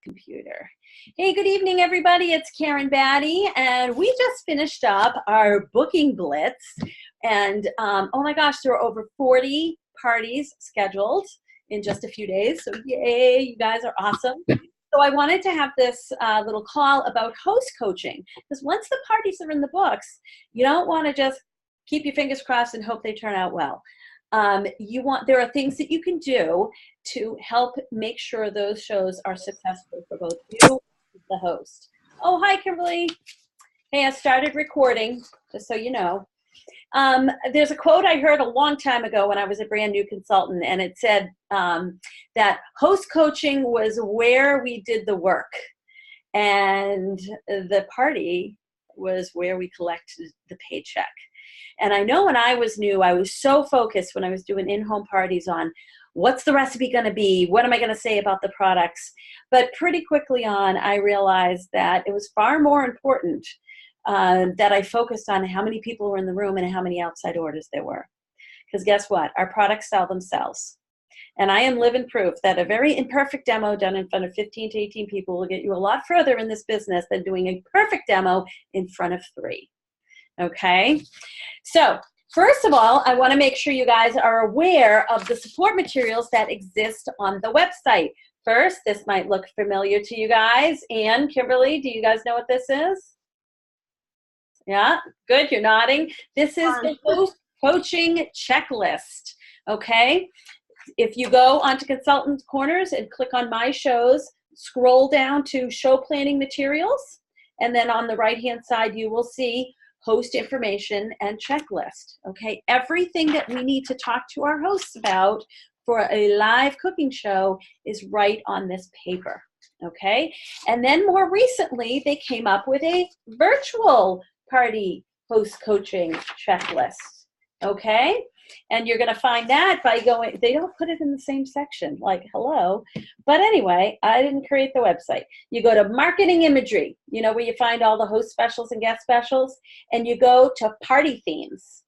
computer. Hey, good evening, everybody. It's Karen Batty, and we just finished up our booking blitz. And oh my gosh, there were over 40 parties scheduled in just a few days. So yay, you guys are awesome. So I wanted to have this little call about host coaching, because once the parties are in the books, you don't want to just keep your fingers crossed and hope they turn out well. There are things that you can do to help make sure those shows are successful for both you and the host. Oh, hi, Kimberly. Hey, I started recording, just so you know. There's a quote I heard a long time ago when I was a brand new consultant, and it said that host coaching was where we did the work, and the party was where we collected the paycheck. And I know when I was new, I was so focused when I was doing in-home parties on what's the recipe going to be? What am I going to say about the products? But pretty quickly on, I realized that it was far more important that I focused on how many people were in the room and how many outside orders there were. Because guess what? Our products sell themselves. And I am living proof that a very imperfect demo done in front of 15 to 18 people will get you a lot further in this business than doing a perfect demo in front of 3. Okay, so first of all, I want to make sure you guys are aware of the support materials that exist on the website. First, this might look familiar to you guys. And Kimberly, do you guys know what this is? Yeah, good, you're nodding. This is the host coaching checklist, okay? If you go onto Consultant Corners and click on My Shows, scroll down to Show Planning Materials, and then on the right-hand side, you will see host information and checklist, okay? Everything that we need to talk to our hosts about for a live cooking show is right on this paper, okay? And then more recently, they came up with a virtual party host coaching checklist, okay? And you're gonna find that by going, they don't put it in the same section, like hello. But anyway, I didn't create the website. You go to marketing imagery, you know, where you find all the host specials and guest specials, and you go to party themes.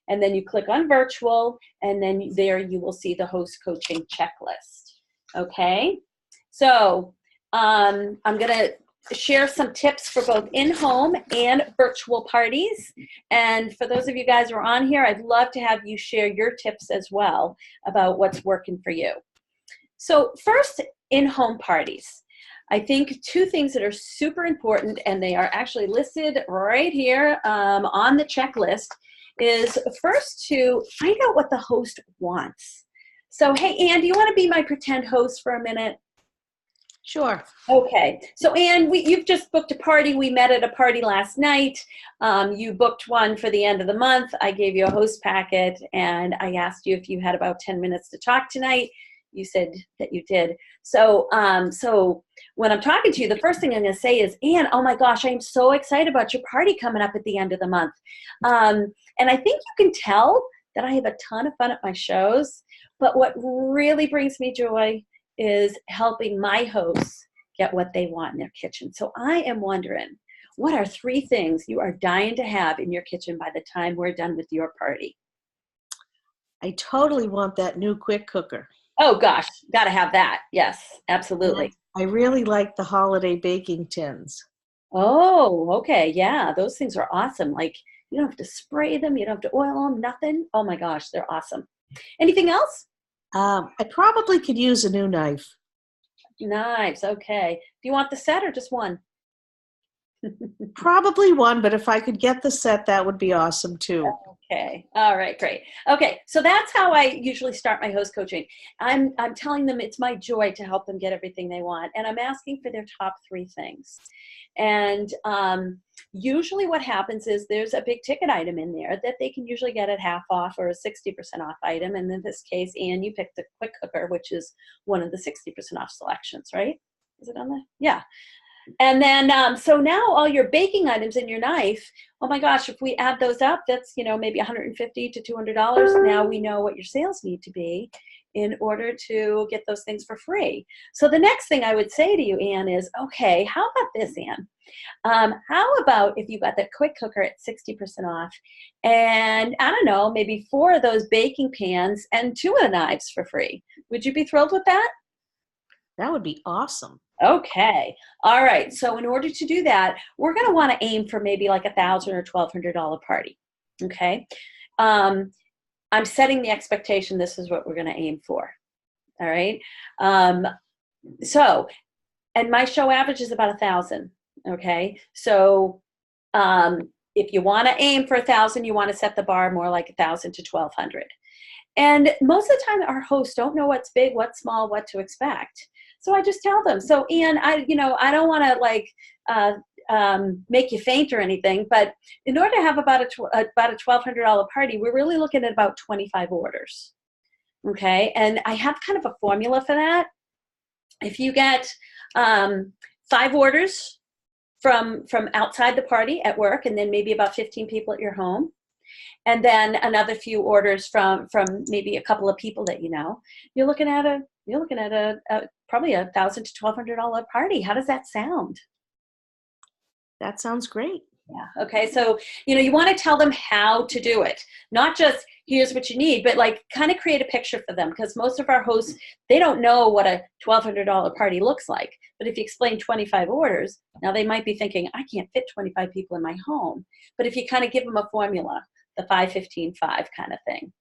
And then you click on virtual, and then there you will see the host coaching checklist, okay? So I'm gonna share some tips for both in-home and virtual parties. And for those of you guys who are on here, I'd love to have you share your tips as well about what's working for you. So first, in-home parties. I think 2 things that are super important, and they are actually listed right here on the checklist, is first to find out what the host wants. So, hey, Ann, do you want to be my pretend host for a minute? Sure. Okay. So, Ann, you've just booked a party. We met at a party last night. You booked one for the end of the month. I gave you a host packet, and I asked you if you had about 10 minutes to talk tonight. You said that you did. So, so when I'm talking to you, the first thing I'm going to say is, Ann, oh my gosh, I'm so excited about your party coming up at the end of the month. And I think you can tell that I have a ton of fun at my shows, but what really brings me joy is helping my hosts get what they want in their kitchen. So I am wondering, what are 3 things you are dying to have in your kitchen by the time we're done with your party? I totally want that new quick cooker. Oh gosh, gotta have that. Yes, absolutely. I really like the holiday baking tins. Oh, okay, yeah, those things are awesome. Like, you don't have to spray them, you don't have to oil them, nothing. Oh my gosh, they're awesome. Anything else? I probably could use a new knife. Knives, okay. Do you want the set or just one? Probably one, but if I could get the set, that would be awesome too. Okay. All right, great. Okay, so that's how I usually start my host coaching. I'm telling them it's my joy to help them get everything they want, and I'm asking for their top 3 things. And usually what happens is there's a big ticket item in there that they can usually get at half off or a 60% off item. And in this case, Ann, you picked the quick cooker, which is one of the 60% off selections, right? Is it on there? Yeah. And then, so now all your baking items in your knife, oh my gosh, if we add those up, that's, you know, maybe $150 to $200. Now we know what your sales need to be in order to get those things for free. So the next thing I would say to you, Ann, is, okay, how about this, Ann? How about if you got that quick cooker at 60% off and, I don't know, maybe 4 of those baking pans and 2 of the knives for free? Would you be thrilled with that? That would be awesome. Okay. All right. So in order to do that, we're going to want to aim for maybe like $1,000 or $1,200 party. Okay. I'm setting the expectation. This is what we're going to aim for. All right. Um, so, and my show average is about 1,000. Okay. So, if you want to aim for 1,000, you want to set the bar more like 1,000 to 1,200. And most of the time, our hosts don't know what's big, what's small, what to expect. So I just tell them. So, Ann, I don't want to like make you faint or anything, but in order to have about a $1,200 party, we're really looking at about 25 orders. Okay, and I have kind of a formula for that. If you get 5 orders from outside the party at work, and then maybe about 15 people at your home, and then another few orders from maybe a couple of people that you know, you're looking at a probably $1,000 to $1,200 party. How does that sound? That sounds great. Yeah. Okay. So, you want to tell them how to do it, not just here's what you need, but like kind of create a picture for them, because most of our hosts, they don't know what a $1,200 party looks like. But if you explain 25 orders, now they might be thinking, I can't fit 25 people in my home. But if you kind of give them a formula, the 5, 15, 5 kind of thing.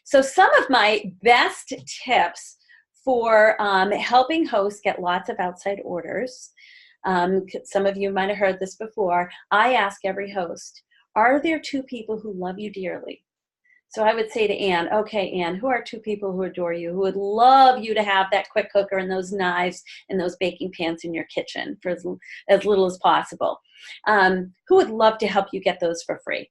So some of my best tips for helping hosts get lots of outside orders. Some of you might have heard this before. I ask every host, are there 2 people who love you dearly? So I would say to Ann, okay, Ann, who are 2 people who adore you, who would love you to have that quick cooker and those knives and those baking pans in your kitchen for as little as possible? Who would love to help you get those for free?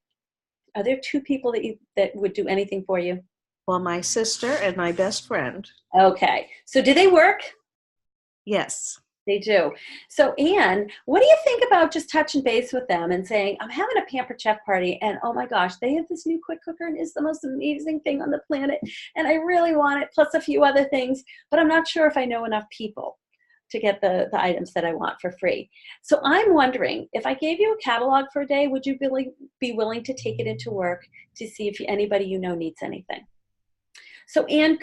Are there 2 people that would do anything for you? Well, my sister and my best friend. Okay. So do they work? Yes. They do. So, Ann, what do you think about just touching base with them and saying, I'm having a Pampered Chef party, and oh my gosh, they have this new quick cooker and it's the most amazing thing on the planet, and I really want it, plus a few other things, but I'm not sure if I know enough people to get the items that I want for free. So I'm wondering, if I gave you a catalog for a day, would you really be willing to take it into work to see if anybody you know needs anything? So, Ann,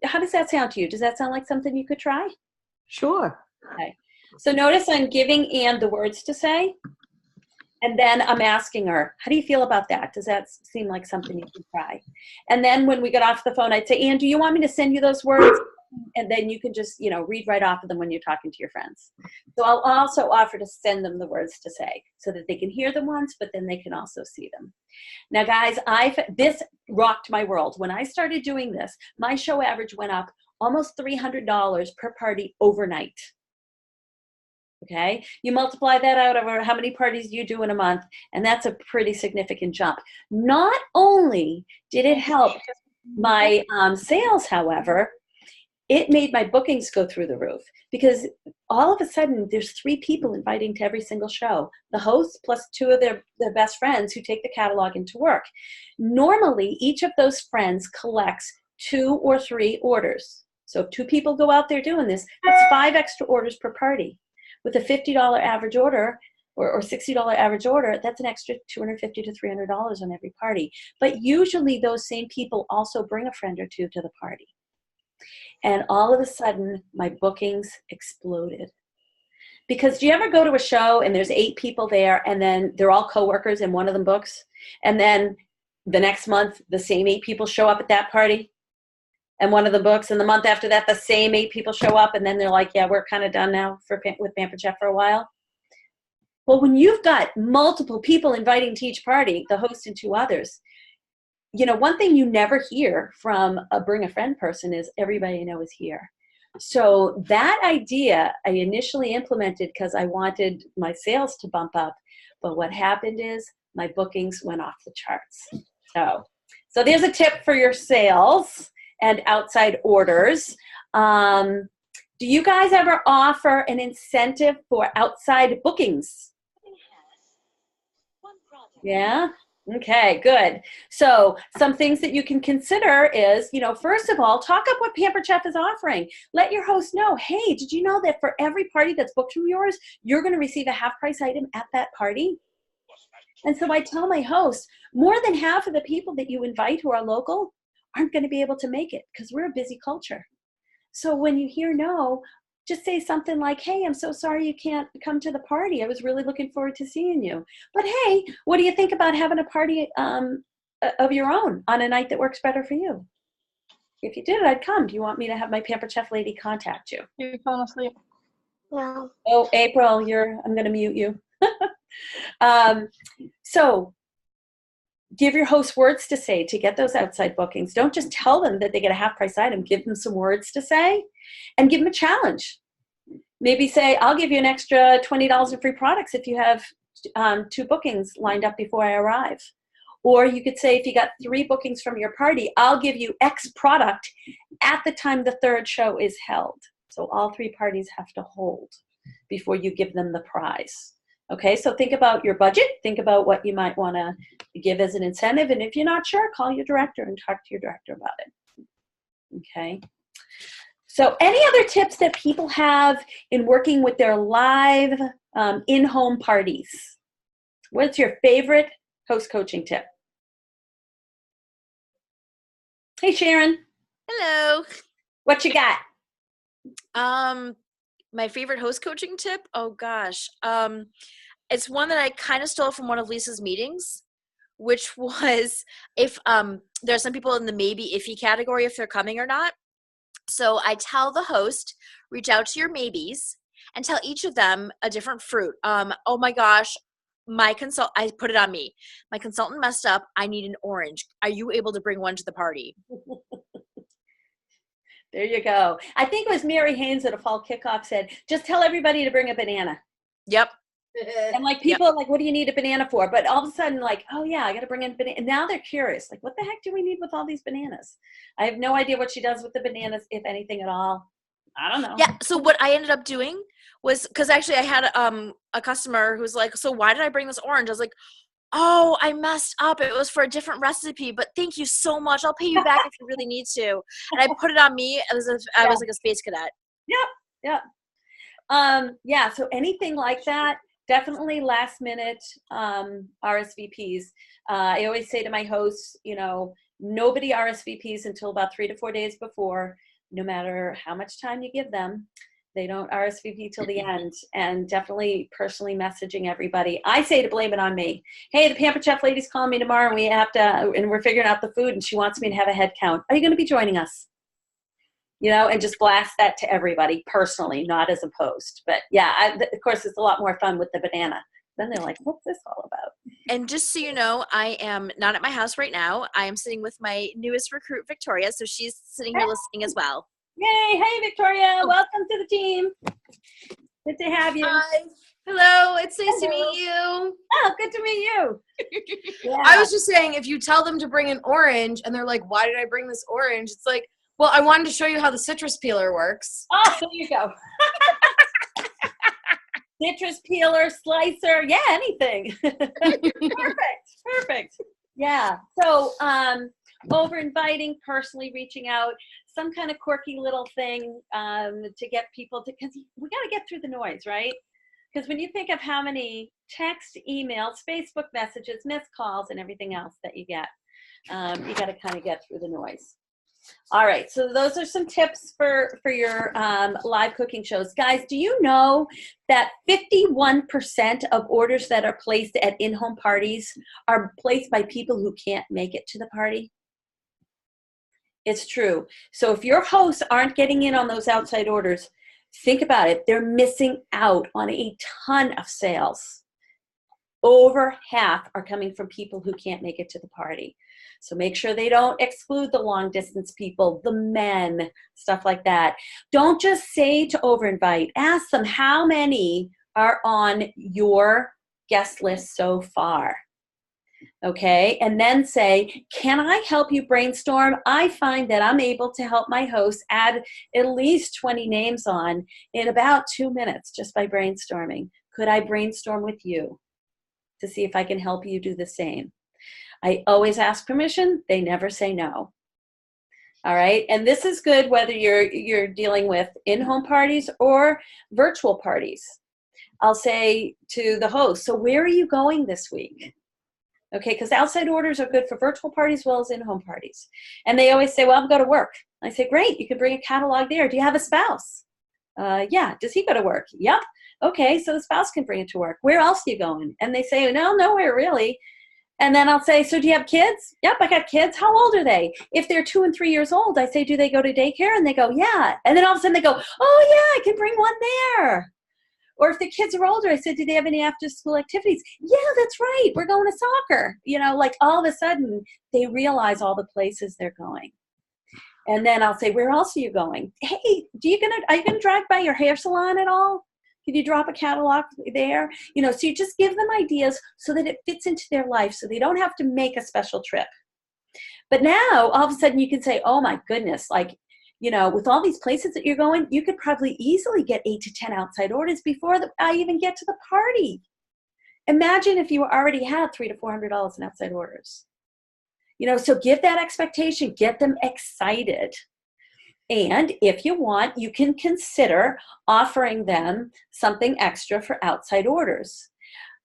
how does that sound to you? Does that sound like something you could try? Sure. Okay. So notice I'm giving Ann the words to say, and then I'm asking her, how do you feel about that? Does that seem like something you can try? And then when we get off the phone, I'd say, Ann, do you want me to send you those words? And then you can just, read right off of them when you're talking to your friends. So I'll also offer to send them the words to say so that they can hear them once, but then they can also see them. Now, guys, this rocked my world. When I started doing this, my show average went up almost $300 per party overnight. Okay, you multiply that out over how many parties you do in a month, and that's a pretty significant jump. Not only did it help my sales, however, it made my bookings go through the roof, because all of a sudden there's 3 people inviting to every single show, the host plus 2 of their best friends who take the catalog into work. Normally, each of those friends collects 2 or 3 orders. So if 2 people go out there doing this, that's 5 extra orders per party. With a $50 average order or $60 average order, that's an extra $250 to $300 on every party. But usually those same people also bring a friend or 2 to the party. And all of a sudden, my bookings exploded. Because do you ever go to a show and there's 8 people there, and then they're all coworkers and one of them books? And then the next month, the same 8 people show up at that party and one of the books, and the month after that, the same 8 people show up, and then they're like, yeah, we're kind of done now with Pampered Chef for a while. Well, when you've got multiple people inviting to each party, the host and 2 others, one thing you never hear from a bring a friend person is everybody I know is here. So that idea I initially implemented because I wanted my sales to bump up, but what happened is my bookings went off the charts. So there's a tip for your sales and outside orders. Do you guys ever offer an incentive for outside bookings? Yeah? Okay, good. So some things that you can consider is, first of all, talk up what Pampered Chef is offering. Let your host know, hey, did you know that for every party that's booked from yours, you're going to receive a half-price item at that party? And so I tell my hosts, more than half of the people that you invite who are local aren't going to be able to make it because we're a busy culture. So when you hear no, just say something like, hey, I'm so sorry you can't come to the party. I was really looking forward to seeing you. But hey, what do you think about having a party of your own on a night that works better for you? If you did it, I'd come. Do you want me to have my Pampered Chef lady contact you? You fall asleep. No. Oh, April, I'm going to mute you. So give your host words to say to get those outside bookings. Don't just tell them that they get a half price item. Give them some words to say and give them a challenge. Maybe say, I'll give you an extra $20 in free products if you have 2 bookings lined up before I arrive. Or you could say, if you got 3 bookings from your party, I'll give you X product at the time the 3rd show is held. So all 3 parties have to hold before you give them the prize. Okay, so think about your budget. Think about what you might want to give as an incentive. And if you're not sure, call your director and talk to your director about it. Okay. So any other tips that people have in working with their live in-home parties? What's your favorite host coaching tip? Hey, Sharon. Hello. What you got? My favorite host coaching tip? Oh gosh. It's one that I kind of stole from one of Lisa's meetings, which was if there are some people in the maybe iffy category if they're coming or not. So I tell the host, reach out to your maybes and tell each of them a different fruit. Oh my gosh, I put it on me. My consultant messed up. I need an orange. Are you able to bring one to the party? There you go. I think it was Mary Haynes at a fall kickoff said, just tell everybody to bring a banana. Yep. And like people like, what do you need a banana for? But all of a sudden like, oh yeah, I got to bring in a banana. And now they're curious. Like, what the heck do we need with all these bananas? I have no idea what she does with the bananas, if anything at all. I don't know. Yeah. So what I ended up doing was, because actually I had a customer who's like, so why did I bring this orange? I was like, oh, I messed up. It was for a different recipe, but thank you so much. I'll pay you back if you really need to. And I put it on me as if I was like a space cadet. Yep. Yeah. So anything like that, definitely last minute RSVPs. I always say to my hosts, nobody RSVPs until about 3 to 4 days before, no matter how much time you give them. They don't RSVP till the end, and definitely personally messaging everybody. I say to blame it on me. Hey, the Pampered Chef lady's calling me tomorrow, and we're figuring out the food, and she wants me to have a head count. Are you going to be joining us? And just blast that to everybody personally, not as a post. But yeah, of course, it's a lot more fun with the banana. Then they're like, what's this all about? And just so you know, I am not at my house right now. I am sitting with my newest recruit, Victoria. So she's sitting here listening as well. Yay. Hey, Victoria. Welcome to the team. Good to have you. Hi. Hello. It's nice to meet you. Oh, good to meet you. Yeah. I was just saying, if you tell them to bring an orange and they're like, why did I bring this orange? It's like, well, I wanted to show you how the citrus peeler works. Oh, there you go. Citrus peeler, slicer, yeah, anything. Perfect. Yeah. So over inviting, personally reaching out, some kind of quirky little thing to get people to, because we got to get through the noise, right? Because when you think of how many text, emails, Facebook messages, missed calls, and everything else that you get, you got to kind of get through the noise. All right, so those are some tips for your live cooking shows. Guys, do you know that 51% of orders that are placed at in-home parties are placed by people who can't make it to the party? It's true. So if your hosts aren't getting in on those outside orders, think about it. They're missing out on a ton of sales. Over half are coming from people who can't make it to the party. So make sure they don't exclude the long distance people, the men, stuff like that. Don't just say to overinvite. Ask them how many are on your guest list so far. Okay, and then say, can I help you brainstorm? I find that I'm able to help my host add at least 20 names on in about 2 minutes just by brainstorming. Could I brainstorm with you to see if I can help you do the same? I always ask permission. They never say no. All right, and this is good whether you're dealing with in-home parties or virtual parties. I'll say to the host, so where are you going this week? Okay, because outside orders are good for virtual parties as well as in-home parties. And they always say, well, I'm going to work. I say, great, you can bring a catalog there. Do you have a spouse? Yeah. Does he go to work? Yep. Okay, so the spouse can bring it to work. Where else are you going? And they say, no, nowhere really. And then I'll say, so do you have kids? Yep, I got kids. How old are they? If they're 2 and 3 years old, I say, do they go to daycare? And they go, yeah. And then all of a sudden they go, oh yeah, I can bring one there. Or if the kids are older, I said, do they have any after school activities? Yeah, that's right. We're going to soccer. Like all of a sudden they realize all the places they're going. And then I'll say, where else are you going? Hey, are you gonna drive by your hair salon at all? Can you drop a catalog there? So you just give them ideas so that it fits into their life so they don't have to make a special trip. But now all of a sudden you can say, oh my goodness, with all these places that you're going, you could probably easily get 8 to 10 outside orders before I even get to the party. Imagine if you already had $300 to $400 in outside orders. So give that expectation, get them excited. And if you want, you can consider offering them something extra for outside orders.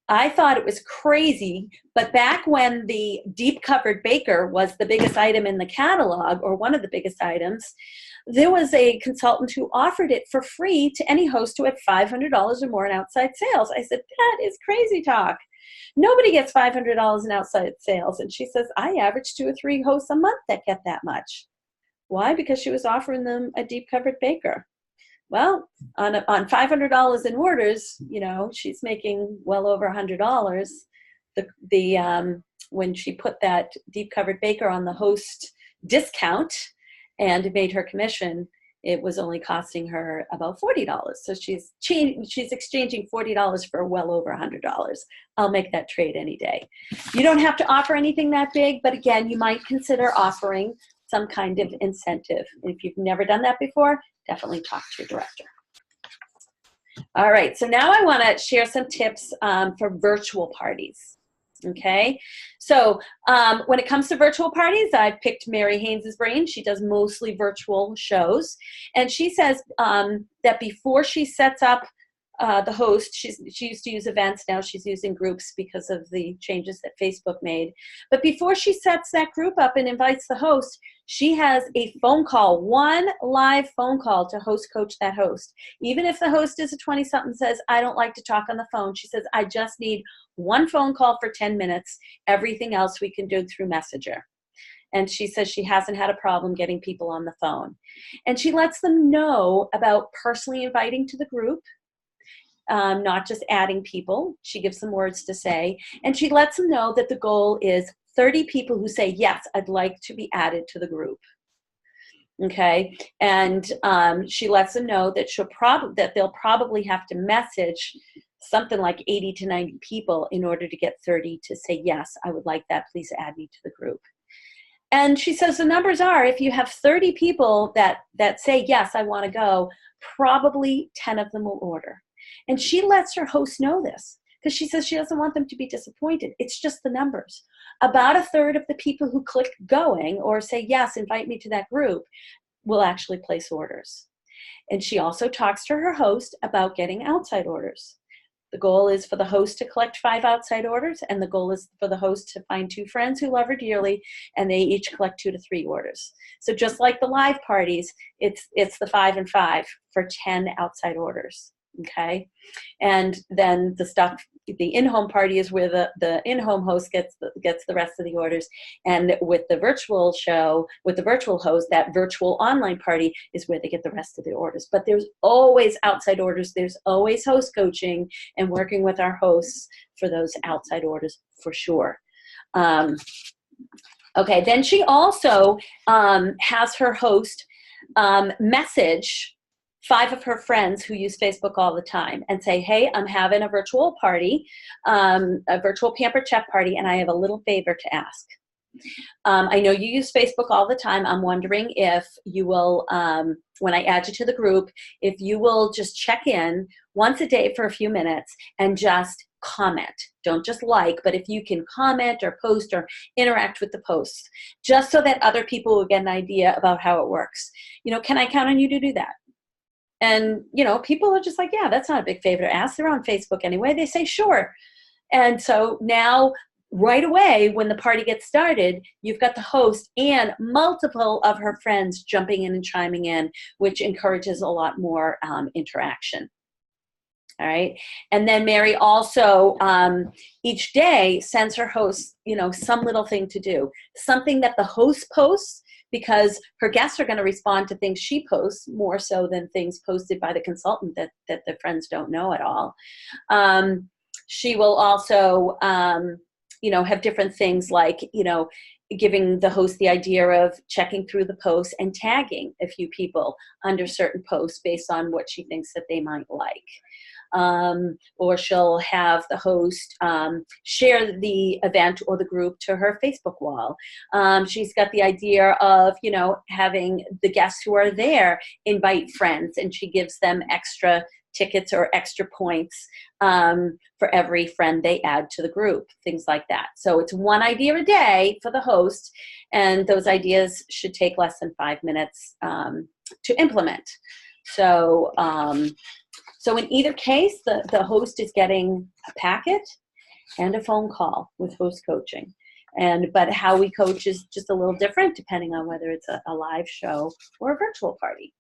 I thought it was crazy, but back when the deep covered baker was the biggest item in the catalog, or one of the biggest items, there was a consultant who offered it for free to any host who had $500 or more in outside sales. I said, that is crazy talk. Nobody gets $500 in outside sales. And she says, I average 2 or 3 hosts a month that get that much. Why? Because she was offering them a deep covered baker. Well, on $500 in orders, she's making well over $100. When she put that deep covered baker on the host discount and made her commission, it was only costing her about $40. So she's exchanging $40 for well over $100. I'll make that trade any day. You don't have to offer anything that big, but again, you might consider offering some kind of incentive. If you've never done that before, definitely talk to your director. All right, so now I want to share some tips for virtual parties. Okay, so when it comes to virtual parties, I've picked Mary Haynes' brain. She does mostly virtual shows, and she says that before she sets up the host, she used to use events, now she's using groups because of the changes that Facebook made. But before she sets that group up and invites the host, she has a phone call, one live phone call to host coach that host. Even if the host is a 20-something, says, I don't like to talk on the phone. She says, I just need one phone call for 10 minutes. Everything else we can do through Messenger. And she says she hasn't had a problem getting people on the phone. And she lets them know about personally inviting to the group, not just adding people. She gives them words to say. And she lets them know that the goal is 30 people who say, yes, I'd like to be added to the group. Okay. And she lets them know that that they'll probably have to message something like 80 to 90 people in order to get 30 to say, yes, I would like that. Please add me to the group. And she says the numbers are, if you have 30 people that say, yes, I want to go, probably 10 of them will order. And she lets her host know this because she says she doesn't want them to be disappointed. It's just the numbers. About a third of the people who click going or say, yes, invite me to that group, will actually place orders. And she also talks to her host about getting outside orders. The goal is for the host to collect 5 outside orders, and the goal is for the host to find 2 friends who love her dearly, and they each collect 2 to 3 orders. So just like the live parties, it's the 5 and 5 for 10 outside orders. Okay, and then the in-home party is where the in-home host gets the rest of the orders, and with the virtual show, with the virtual host, that virtual online party is where they get the rest of the orders. But there's always outside orders. There's always host coaching and working with our hosts for those outside orders for sure. Okay, then she also has her host message 5 of her friends who use Facebook all the time and say, hey, I'm having a virtual party, a virtual Pampered Chef party, and I have a little favor to ask. I know you use Facebook all the time. I'm wondering if you will, when I add you to the group, if you will just check in once a day for a few minutes and just comment. Don't just like, but if you can comment or post or interact with the posts, just so that other people will get an idea about how it works. Can I count on you to do that? And, people are just like, yeah, that's not a big favor to ask. They're on Facebook anyway. They say, sure. And so now right away, when the party gets started, you've got the host and multiple of her friends jumping in and chiming in, which encourages a lot more interaction. All right. And then Mary also each day sends her host, some little thing to do, something that the host posts, because her guests are going to respond to things she posts more so than things posted by the consultant that the friends don't know at all. She will also, have different things like, giving the host the idea of checking through the posts and tagging a few people under certain posts based on what she thinks that they might like. Or she'll have the host share the event or the group to her Facebook wall. She's got the idea of, having the guests who are there invite friends, and she gives them extra tickets or extra points for every friend they add to the group, things like that. So it's one idea a day for the host, and those ideas should take less than 5 minutes to implement. So in either case, the host is getting a packet and a phone call with host coaching. But how we coach is just a little different depending on whether it's a live show or a virtual party.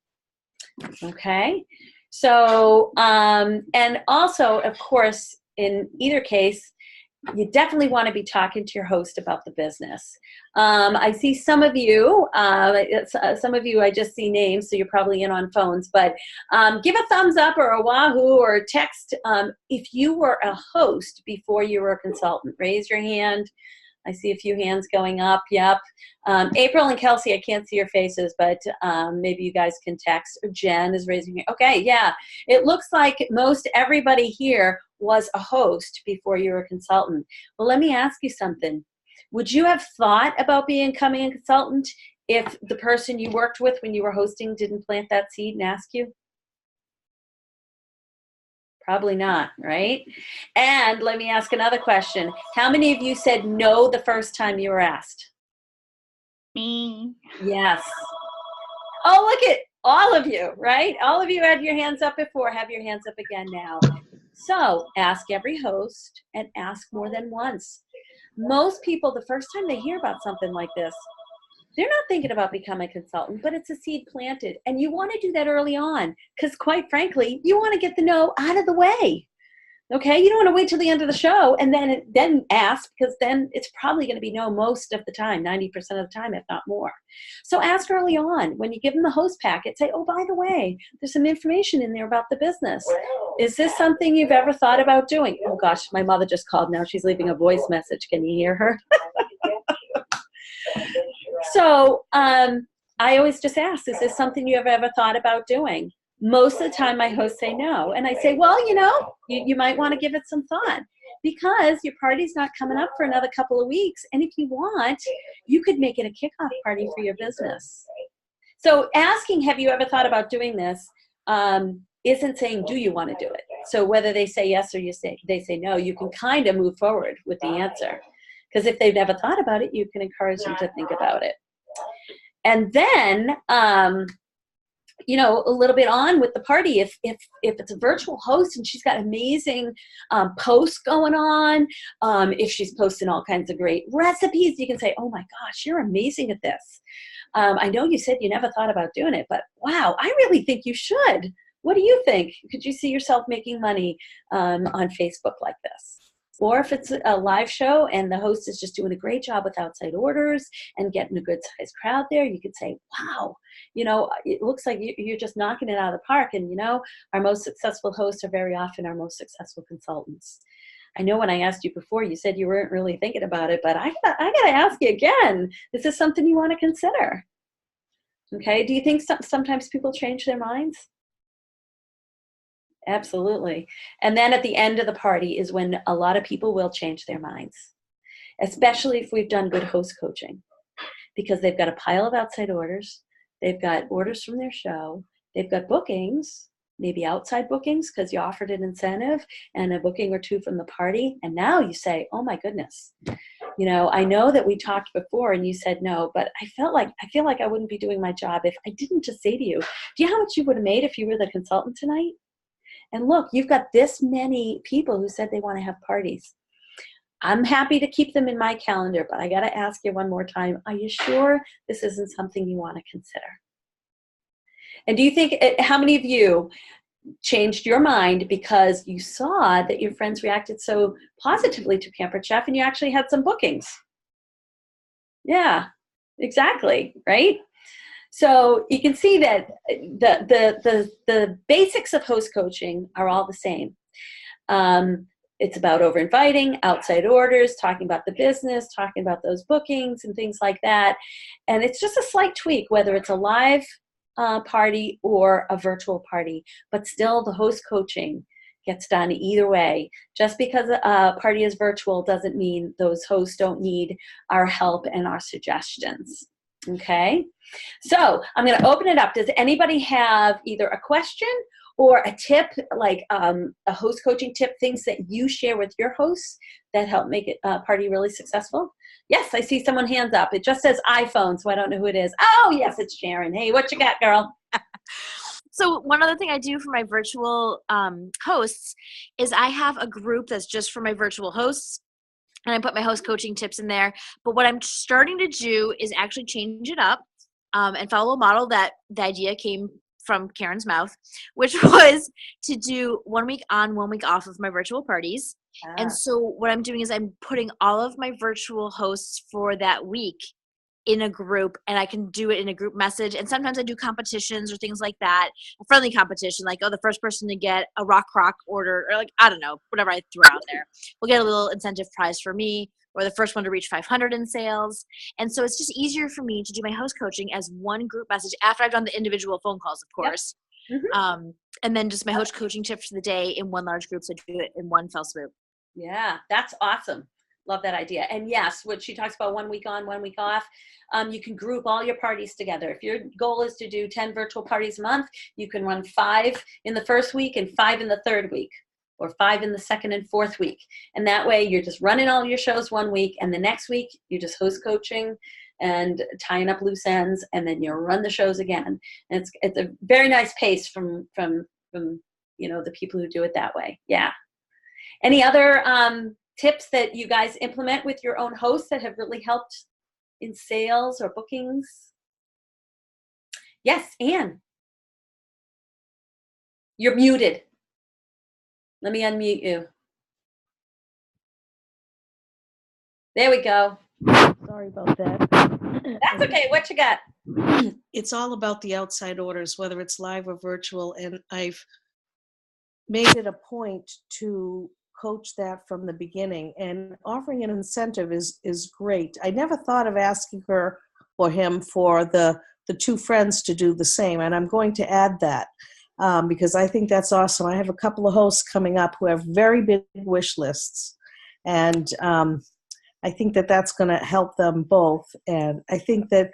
Okay. So, and also, of course, in either case, you definitely want to be talking to your host about the business. I see some of you, I just see names, so you're probably in on phones, but give a thumbs up or a wahoo or text if you were a host before you were a consultant. Raise your hand. I see a few hands going up. Yep. April and Kelsey, I can't see your faces, but maybe you guys can text. Jen is raising her. Okay, yeah. It looks like most everybody here was a host before you were a consultant. Well, let me ask you something. Would you have thought about becoming a consultant if the person you worked with when you were hosting didn't plant that seed and ask you? Probably not, right? And let me ask another question. How many of you said no the first time you were asked? Me. Yes. Oh, look at all of you, right? All of you had your hands up before. Have your hands up again now. So ask every host and ask more than once. Most people, the first time they hear about something like this, they're not thinking about becoming a consultant, but it's a seed planted. And you want to do that early on because, quite frankly, you want to get the no out of the way. Okay? You don't want to wait till the end of the show and then ask, because then it's probably going to be no most of the time, 90% of the time, if not more. So ask early on. When you give them the host packet, say, oh, by the way, there's some information in there about the business. Is this something you've ever thought about doing? Oh, gosh, my mother just called now. She's leaving a voice message. Can you hear her? So I always just ask, is this something you have ever thought about doing? Most of the time my hosts say no. And I say, well, you might want to give it some thought because your party's not coming up for another couple of weeks. And if you want, you could make it a kickoff party for your business. So asking, have you ever thought about doing this, isn't saying, do you want to do it? So whether they say yes or they say no, you can kind of move forward with the answer. Because if they've never thought about it, you can encourage them to think about it. And then, a little bit on with the party, if it's a virtual host and she's got amazing posts going on, if she's posting all kinds of great recipes, you can say, oh my gosh, you're amazing at this. I know you said you never thought about doing it, but wow, I really think you should. What do you think? Could you see yourself making money on Facebook like this? Or if it's a live show and the host is just doing a great job with outside orders and getting a good sized crowd there, you could say, wow, it looks like you're just knocking it out of the park. And, our most successful hosts are very often our most successful consultants. I know when I asked you before, you said you weren't really thinking about it, but I got to ask you again, is this something you want to consider? Okay. Do you think sometimes people change their minds? Absolutely. And then at the end of the party is when a lot of people will change their minds, especially if we've done good host coaching, because they've got a pile of outside orders. They've got orders from their show. They've got bookings, maybe outside bookings because you offered an incentive and a booking or two from the party. And now you say, oh my goodness, I know that we talked before and you said no, but I feel like I wouldn't be doing my job if I didn't just say to you, do you know how much you would have made if you were the consultant tonight? And look, you've got this many people who said they want to have parties. I'm happy to keep them in my calendar, but I got to ask you one more time. Are you sure this isn't something you want to consider? And do you think, how many of you changed your mind because you saw that your friends reacted so positively to Pampered Chef and you actually had some bookings? Yeah, exactly, right? So you can see that the basics of host coaching are all the same. It's about over inviting, outside orders, talking about the business, talking about those bookings and things like that. And it's just a slight tweak, whether it's a live party or a virtual party, but still the host coaching gets done either way. Just because a party is virtual doesn't mean those hosts don't need our help and our suggestions. Okay, so I'm going to open it up. Does anybody have either a question or a tip, like a host coaching tip, things that you share with your hosts that help make it a party really successful? Yes, I see someone hands up. It just says iPhone, so I don't know who it is. Oh, yes, it's Sharon. Hey, what you got, girl? So one other thing I do for my virtual hosts is I have a group that's just for my virtual hosts, and I put my host coaching tips in there. But what I'm starting to do is actually change it up and follow a model that the idea came from Karen's mouth, which was to do 1 week on, 1 week off of my virtual parties. And so what I'm doing is I'm putting all of my virtual hosts for that week in a group, and I can do it in a group message. And sometimes I do competitions or things like that, a friendly competition, like, oh, the first person to get a rock order, or like, I don't know, whatever I throw out there, will get a little incentive prize for me, or the first one to reach 500 in sales. And so it's just easier for me to do my host coaching as one group message after I've done the individual phone calls, of course. Yep. Mm-hmm. And then just my host coaching tips for the day in one large group, so I do it in one fell swoop. Yeah, that's awesome. Love that idea. And yes, what she talks about, 1 week on, 1 week off, you can group all your parties together. If your goal is to do 10 virtual parties a month, you can run 5 in the first week and 5 in the third week, or 5 in the second and fourth week. And that way you're just running all your shows 1 week, and the next week you're just host coaching and tying up loose ends, and then you run the shows again. And it's a very nice pace from the people who do it that way. Yeah. Any other tips that you guys implement with your own hosts that have really helped in sales or bookings? Yes, Anne. You're muted. Let me unmute you. There we go. Sorry about that. That's okay. What you got? It's all about the outside orders, whether it's live or virtual, and I've made it a point to coach that from the beginning, and offering an incentive is great. I never thought of asking her or him for the 2 friends to do the same, and I'm going to add that because I think that's awesome. I have a couple of hosts coming up who have very big wish lists, and I think that that's going to help them both. And I think that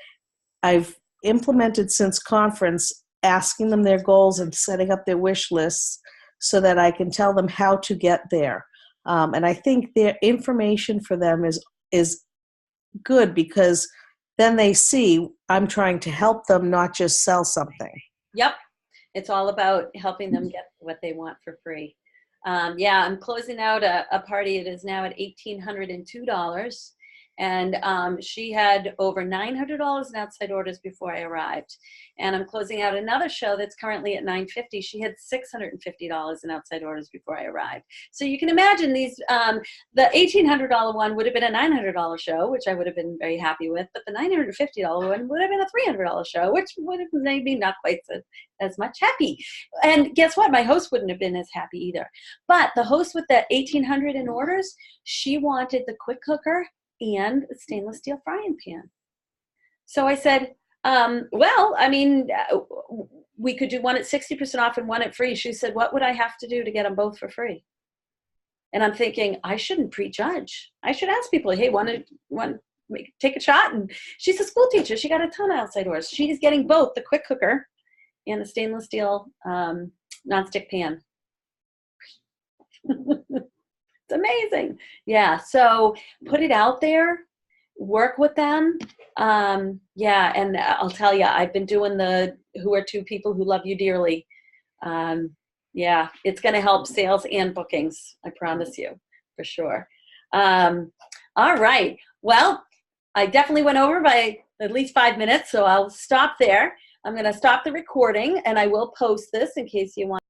I've implemented since conference asking them their goals and setting up their wish lists so that I can tell them how to get there. And I think their information for them is good, because then they see I'm trying to help them, not just sell something. Yep. It's all about helping them get what they want for free. Yeah, I'm closing out a party. It is now at $1,802. And she had over $900 in outside orders before I arrived. And I'm closing out another show that's currently at $950. She had $650 in outside orders before I arrived. So you can imagine these, the $1,800 one would have been a $900 show, which I would have been very happy with. But the $950 one would have been a $300 show, which would have made me not quite as much happy. And guess what? My host wouldn't have been as happy either. But the host with the $1,800 in orders, she wanted the quick cooker and a stainless steel frying pan. So I said, well, I mean, we could do one at 60% off and one at free. She said, what would I have to do to get them both for free? And I'm thinking, I shouldn't prejudge. I should ask people, hey, want to take a shot? And she's a school teacher. She got a ton of outside orders. She's getting both the quick cooker and the stainless steel nonstick pan. It's amazing. Yeah. So put it out there, work with them. Yeah. And I'll tell you, I've been doing the Who Are Two People Who Love You Dearly. Yeah. It's going to help sales and bookings. I promise you, for sure. All right. Well, I definitely went over by at least 5 minutes, so I'll stop there. I'm going to stop the recording, and I will post this in case you want